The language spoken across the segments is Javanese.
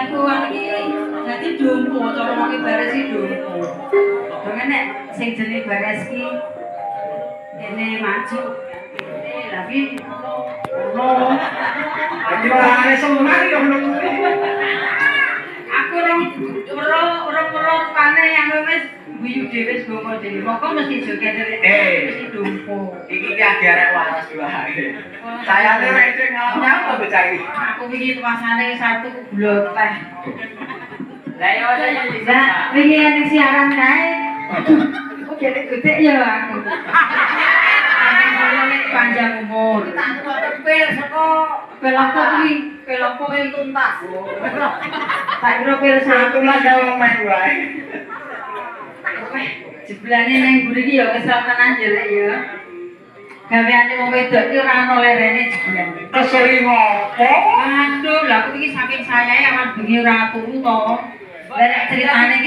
aku iki dadi dompo cara wong bares iki dompo. Dongane nek sing jenenge bares iki kene maju. Tapi ono. Dadi ora semar yo ngono. Aku ora pane yang wis guyu dhewe gomo dhewe. Moko mesti joget mesti dompo. Iki ki arek waras wae. Sayane rek sing ngalem to bocah iki. Aku iki tuasane satu gula teh. Lah yo saya di Lah, iki ane siaran kae. Kok gede-gede ya aku. Aku panjang umur. Tak pil saka peloko kuwi, peloko kuwi tuntas. Tak kira pil satu lah gawe main wae. Weh, jeblane nang mburi iki ya kesel tenan jelek ya. Gaweane wong wedok iki ora ono lerene jeblane. Keseli ngopo? Aduh, lah aku iki saking sayae awan bengi ora turu to. Lah nek ceritane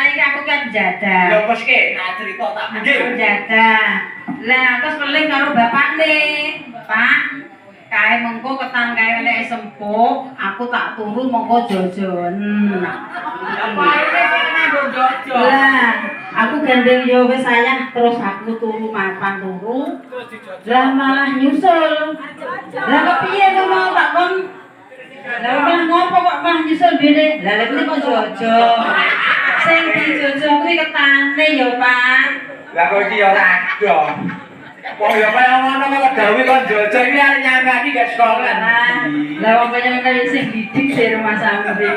iki aku kan jadah. Ya wis ke, tak cerita tak pinggir. Jadah. Lah terus keling karo bapakne. Pak, kae mengko ketan kae nek sempuk, aku tak turu mengko jojon. Apa iki sing nganggo jojo? Lah, aku gandeng yo wis sayang terus aku turu mapan turu. Lah malah nyusul. Lah kepiye to mau tak kon? Lah malah ngopo kok malah nyusul dene? Lah lek kok jojo. Sing dijojo kuwi ketane yo, Pak. Lah kok iki ora ado. Wong ya kaya ngono kok gawe kon jojo iki arek nyampe iki gak sekolah. Lah wong kaya ngene sing didik di rumah sampe.